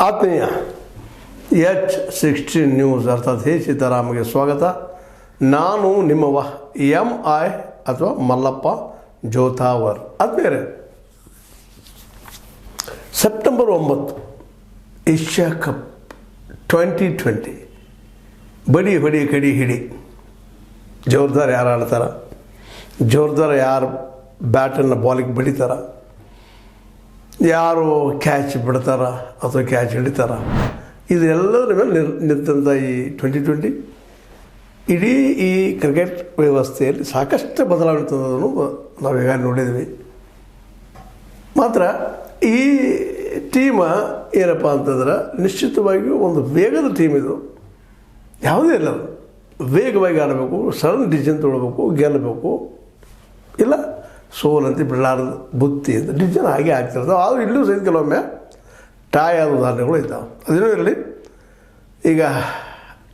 ಆತ್ಮೀಯ H16 news ಅರ್ಥಾತ್ ಹೇ ಸೀತಾರಾಮಗೆ ಸ್ವಾಗತ. ನಾನು ನಿಮ್ಮವ MI ಅಥವಾ ಮಲ್ಲಪ್ಪ ಜೋತಾವರ್. ಆದ್ಮೇಲೆ ಸೆಪ್ಟೆಂಬರ್ 9 ಏಷ್ಯಾ ಕಪ್ 2020 ಬಡಿ ಹೊಡಿ ಕಡಿ ಹಿಡಿ. ಜೋರ್ದಾರ್ ಯಾರು ಆಡ್ತಾರ, ಜೋರ್ದಾರ್ ಯಾರು ಬ್ಯಾಟನ್ನು ಬಾಲಿಗೆ ಬಡಿತಾರ, ಯಾರು ಕ್ಯಾಚ್ ಬಿಡ್ತಾರ ಅಥವಾ ಕ್ಯಾಚ್ ಹಿಡಿತಾರ, ಇದೆಲ್ಲದರ ಮೇಲೆ ನಿಂತಂಥ ಈ 2020 ಇಡೀ ಈ ಕ್ರಿಕೆಟ್ ವ್ಯವಸ್ಥೆಯಲ್ಲಿ ಸಾಕಷ್ಟು ಬದಲಾವಣೆ ತಂದದನ್ನು ನಾವು ಈಗ ನೋಡಿದ್ವಿ. ಮಾತ್ರ ಈ ಟೀಮ ಏನಪ್ಪ ಅಂತಂದ್ರೆ ನಿಶ್ಚಿತವಾಗಿಯೂ ಒಂದು ವೇಗದ ಟೀಮ್ ಇದು. ಯಾವುದೇ ಇಲ್ಲ, ವೇಗವಾಗಿ ಆಡಬೇಕು, ಸಡನ್ ಡಿಸಿಷನ್ ತೊಗೊಳ್ಬೇಕು, ಗೆಲ್ಲಬೇಕು, ಇಲ್ಲ ಸೋಲಂತ ಬಿಡಲಾರ್ದು ಬುತ್ತಿ ಅಂತ ಡಿಸಿಷನ್ ಹಾಗೆ ಆಗ್ತಿರ್ತವೆ. ಆದರೂ ಇಲ್ಲೂ ಸಹಿತ ಕೆಲವೊಮ್ಮೆ ಟಾಯ್ ಆದ ಉದಾಹರಣೆಗಳು ಇದ್ದಾವೆ. ಅದೇನೋ ಇರಲಿ, ಈಗ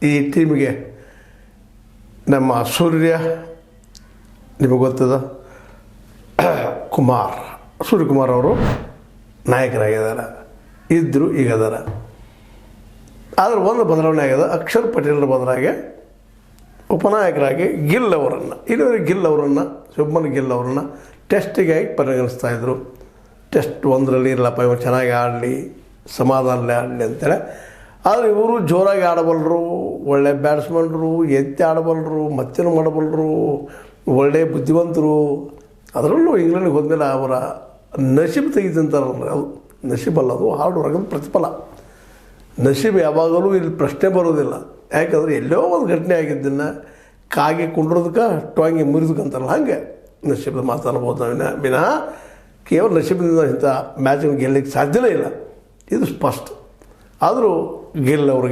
ಈ ಟೀಮಿಗೆ ನಮ್ಮ ಸೂರ್ಯ ನಿಮಗೆ ಗೊತ್ತದ, ಸೂರ್ಯಕುಮಾರ್ ಅವರು ನಾಯಕರಾಗಿದ್ದಾರೆ, ಇದ್ದರು, ಈಗ ಅದಾರ. ಆದರೆ ಒಂದು ಬದಲಾವಣೆ ಆಗಿದೆ, ಅಕ್ಷರ್ ಪಟೇಲ್ರ ಬದಲಾಗಿ ಉಪನಾಯಕರಾಗಿ ಗಿಲ್ ಅವರನ್ನು, ಇಲ್ಲಿವರೆಗೆ ಗಿಲ್ ಅವರನ್ನು, ಶುಭ್ಮನ್ ಗಿಲ್ ಅವರನ್ನು ಟೆಸ್ಟಿಗಾಗಿ ಪರಿಗಣಿಸ್ತಾಯಿದ್ರು. ಟೆಸ್ಟ್ 1ರಲ್ಲಿ ಇರಲಪ್ಪ, ಇವಾಗ ಚೆನ್ನಾಗಿ ಆಡಲಿ, ಸಮಾಧಾನಲೇ ಆಡಲಿ ಅಂತೇಳಿ. ಆದರೆ ಇವರು ಜೋರಾಗಿ ಆಡಬಲ್ಲರು, ಒಳ್ಳೆ ಬ್ಯಾಟ್ಸ್ಮನ್ರು, ಎತ್ತಿ ಆಡಬಲ್ಲರು, ಮತ್ತೇನು ಮಾಡಬಲ್ಲರು, ಒಳ್ಳೆಯ ಬುದ್ಧಿವಂತರು. ಅದರಲ್ಲೂ ಇಂಗ್ಲೆಂಡ್ಗೆ ಹೋದ್ಮೇಲೆ ಅವರ ನಶೀಬ್ ತೆಗೆದಂತಾರಲ್ಲ, ಅದು ನಶೀಬಲ್ಲ, ಅದು ಹಾರ್ಡ್ ವರ್ಕ್ ಪ್ರತಿಫಲ. ನಶೀಬ್ ಯಾವಾಗಲೂ ಇಲ್ಲಿ ಪ್ರಶ್ನೆ ಬರೋದಿಲ್ಲ. ಯಾಕಂದರೆ ಎಲ್ಲೋ ಒಂದು ಘಟನೆ ಆಗಿದ್ದನ್ನು ಕಾಗೆ ಕುಂಡ್ರೋದಕ್ಕೆ ಟಾಂಗಿ ಮುರಿದಕ್ಕಂತಾರಲ್ಲ, ಹಾಗೆ ನಶೀಬ್ ಮಾತಾಡ್ಬೋದು ನಾವು ವಿನಃ ಕೇವಲ ನಶೀಬಿನಿಂದ ಇಂಥ ಮ್ಯಾಚನ್ನು ಗೆಲ್ಲಲಿಕ್ಕೆ ಸಾಧ್ಯವೇ ಇಲ್ಲ, ಇದು ಸ್ಪಷ್ಟ. ಆದರೂ ಗಿಲ್ ಅವ್ರಿಗೆ